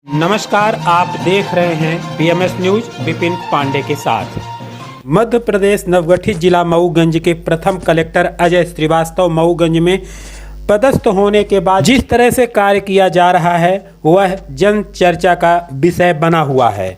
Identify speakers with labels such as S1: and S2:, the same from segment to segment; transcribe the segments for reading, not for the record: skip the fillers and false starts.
S1: नमस्कार, आप देख रहे हैं बीएमएस न्यूज विपिन पांडे के साथ। मध्य प्रदेश नवगठित जिला मऊगंज के प्रथम कलेक्टर अजय श्रीवास्तव मऊगंज में पदस्थ होने के बाद जिस तरह से कार्य किया जा रहा है वह जन चर्चा का विषय बना हुआ है।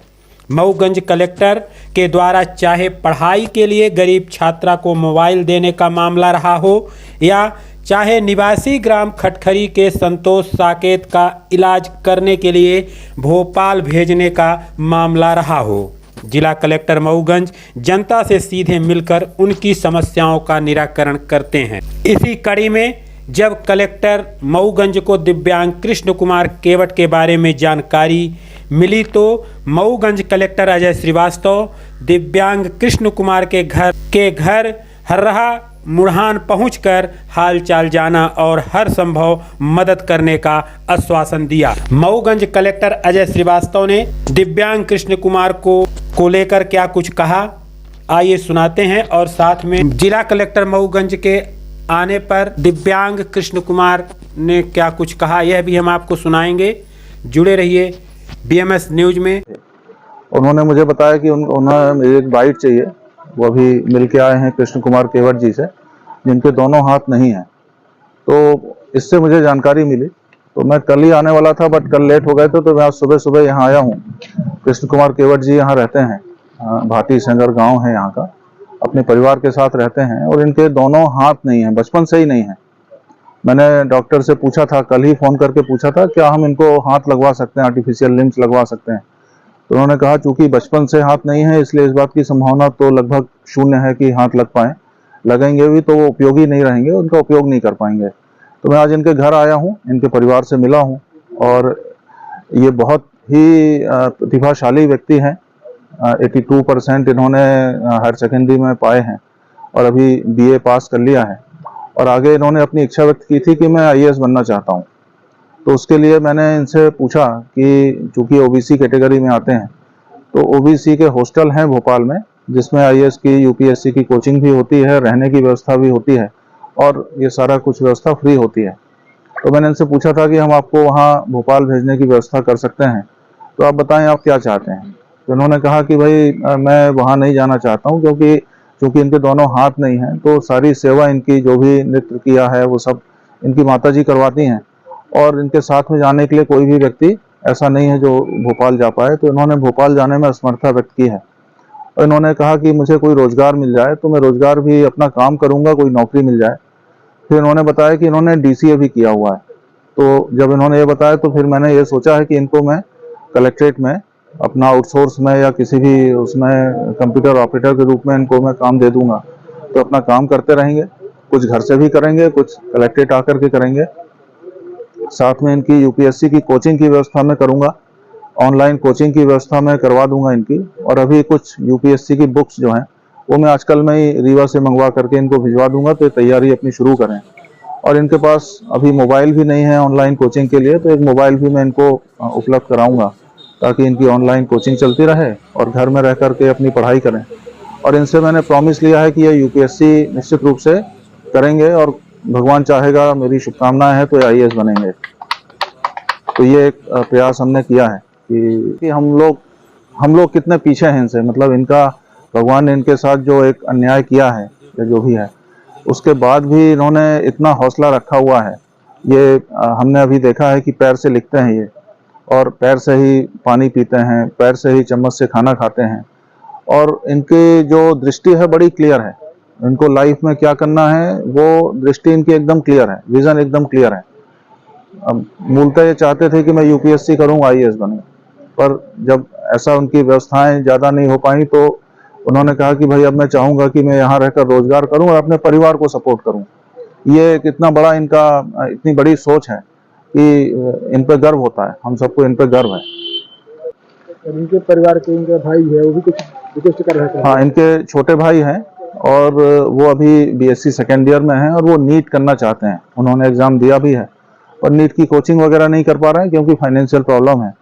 S1: मऊगंज कलेक्टर के द्वारा चाहे पढ़ाई के लिए गरीब छात्रा को मोबाइल देने का मामला रहा हो या चाहे निवासी ग्राम खटखरी के संतोष साकेत का इलाज करने के लिए भोपाल भेजने का मामला रहा हो, जिला कलेक्टर मऊगंज जनता से सीधे मिलकर उनकी समस्याओं का निराकरण करते हैं। इसी कड़ी में जब कलेक्टर मऊगंज को दिव्यांग कृष्ण कुमार केवट के बारे में जानकारी मिली तो मऊगंज कलेक्टर अजय श्रीवास्तव दिव्यांग कृष्ण कुमार के घर हर्राहा मुढ़ान पहुंचकर हालचाल जाना और हर संभव मदद करने का आश्वासन दिया। मऊगंज कलेक्टर अजय श्रीवास्तव ने दिव्यांग कृष्ण कुमार को लेकर क्या कुछ कहा, आइए सुनाते हैं। और साथ में जिला कलेक्टर मऊगंज के आने पर दिव्यांग कृष्ण कुमार ने क्या कुछ कहा यह भी हम आपको सुनाएंगे। जुड़े रहिए बीएमएस न्यूज में।
S2: उन्होंने मुझे बताया कि उन्हें एक बाइट चाहिए, वो अभी मिल के आए हैं कृष्ण कुमार केवट जी से, जिनके दोनों हाथ नहीं हैं। तो इससे मुझे जानकारी मिली, तो मैं कल ही आने वाला था बट कल लेट हो गए थे, तो मैं आज सुबह सुबह यहाँ आया हूँ। कृष्ण कुमार केवट जी यहाँ रहते हैं, भाटी संगर गांव है यहाँ का, अपने परिवार के साथ रहते हैं और इनके दोनों हाथ नहीं हैं, बचपन से ही नहीं है। मैंने डॉक्टर से पूछा था, कल ही फोन करके पूछा था क्या हम इनको हाथ लगवा सकते हैं, आर्टिफिशियल लिम्स लगवा सकते हैं। तो उन्होंने कहा चूंकि बचपन से हाथ नहीं है इसलिए इस बात की संभावना तो लगभग शून्य है कि हाथ लग पाए, लगेंगे भी तो वो उपयोगी नहीं रहेंगे, उनका उपयोग नहीं कर पाएंगे। तो मैं आज इनके घर आया हूँ, इनके परिवार से मिला हूँ और ये बहुत ही प्रतिभाशाली व्यक्ति हैं। 82% इन्होंने हायर सेकेंडरी में पाए हैं और अभी बीए पास कर लिया है और आगे इन्होंने अपनी इच्छा व्यक्त की थी कि मैं आईएएस बनना चाहता हूँ। तो उसके लिए मैंने इनसे पूछा कि चूंकि ओबीसी कैटेगरी में आते हैं तो ओबीसी के हॉस्टल हैं भोपाल में, जिसमें आईएएस की यूपीएससी की कोचिंग भी होती है, रहने की व्यवस्था भी होती है और ये सारा कुछ व्यवस्था फ्री होती है। तो मैंने इनसे पूछा था कि हम आपको वहाँ भोपाल भेजने की व्यवस्था कर सकते हैं, तो आप बताएं आप क्या चाहते हैं। तो इन्होंने कहा कि भाई मैं वहाँ नहीं जाना चाहता हूँ क्योंकि चूँकि इनके दोनों हाथ नहीं हैं, तो सारी सेवा इनकी जो भी नृत्य किया है वो सब इनकी माताजी करवाती हैं और इनके साथ में जाने के लिए कोई भी व्यक्ति ऐसा नहीं है जो भोपाल जा पाए। तो इन्होंने भोपाल जाने में असमर्थता व्यक्त की है और इन्होंने कहा कि मुझे कोई रोजगार मिल जाए तो मैं रोजगार भी अपना काम करूंगा, कोई नौकरी मिल जाए। फिर इन्होंने बताया कि इन्होंने डीसीए भी किया हुआ है। तो जब इन्होंने ये बताया तो फिर मैंने ये सोचा है कि इनको मैं कलेक्ट्रेट में अपना आउटसोर्स में या किसी भी उसमें कंप्यूटर ऑपरेटर के रूप में इनको मैं काम दे दूंगा, तो अपना काम करते रहेंगे, कुछ घर से भी करेंगे, कुछ कलेक्ट्रेट आकर के करेंगे। साथ में इनकी यूपीएससी की कोचिंग की व्यवस्था मैं करूंगा, ऑनलाइन कोचिंग की व्यवस्था मैं करवा दूंगा इनकी। और अभी कुछ यूपीएससी की बुक्स जो हैं वो मैं आजकल में ही रीवा से मंगवा करके इनको भिजवा दूंगा, तो तैयारी अपनी शुरू करें। और इनके पास अभी मोबाइल भी नहीं है ऑनलाइन कोचिंग के लिए, तो एक मोबाइल भी मैं इनको उपलब्ध कराऊंगा ताकि इनकी ऑनलाइन कोचिंग चलती रहे और घर में रह करके अपनी पढ़ाई करें। और इनसे मैंने प्रॉमिस लिया है कि ये यूपीएससी निश्चित रूप से करेंगे और भगवान चाहेगा, मेरी शुभकामनाएं हैं तो आईएएस बनेंगे। तो ये एक प्रयास हमने किया है कि हम लोग कितने पीछे हैं इनसे, मतलब इनका भगवान ने इनके साथ जो एक अन्याय किया है या जो भी है, उसके बाद भी इन्होंने इतना हौसला रखा हुआ है। ये हमने अभी देखा है कि पैर से लिखते हैं ये, और पैर से ही पानी पीते हैं, पैर से ही चम्मच से खाना खाते हैं और इनकी जो दृष्टि है बड़ी क्लियर है। इनको लाइफ में क्या करना है वो दृष्टि इनकी एकदम क्लियर है, विजन एकदम क्लियर है। अब मूलतः ये चाहते थे कि मैं यूपीएससी करूं, आईएएस बनूं, पर जब ऐसा उनकी व्यवस्थाएं ज़्यादा नहीं हो पाई तो उन्होंने कहा कि भाई अब मैं चाहूँगा कि मैं यहाँ रहकर रोजगार करूं और अपने परिवार को सपोर्ट करूं। ये कितना बड़ा इनका इतनी बड़ी सोच है कि इन पर गर्व होता है, हम सबको इन पर गर्व है।
S3: इनके परिवार के इनके भाई है वो भी कुछ रिक्वेस्ट कर रहे थे।
S2: हाँ, इनके छोटे भाई हैं और वो अभी बीएससी सेकेंड ईयर में हैं और वो नीट करना चाहते हैं। उन्होंने एग्जाम दिया भी है और नीट की कोचिंग वगैरह नहीं कर पा रहे हैं क्योंकि फाइनेंशियल प्रॉब्लम है।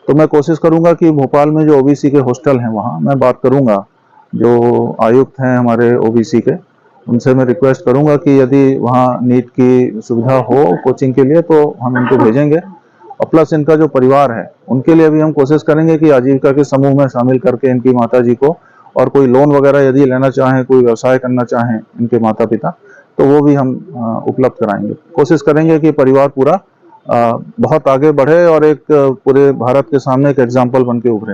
S2: तो मैं कोशिश करूंगा कि भोपाल में जो ओबीसी के हॉस्टल हैं वहाँ मैं बात करूंगा, जो आयुक्त हैं हमारे ओबीसी के, उनसे मैं रिक्वेस्ट करूंगा कि यदि वहाँ नीट की सुविधा हो कोचिंग के लिए तो हम इनको भेजेंगे और प्लस इनका जो परिवार है उनके लिए भी हम कोशिश करेंगे कि आजीविका के समूह में शामिल करके इनकी माता जी को, और कोई लोन वगैरह यदि लेना चाहें, कोई व्यवसाय करना चाहें इनके माता पिता, तो वो भी हम उपलब्ध कराएंगे। कोशिश करेंगे कि परिवार पूरा बहुत आगे बढ़े और एक पूरे भारत के सामने एक एग्जाम्पल बन के उभरे।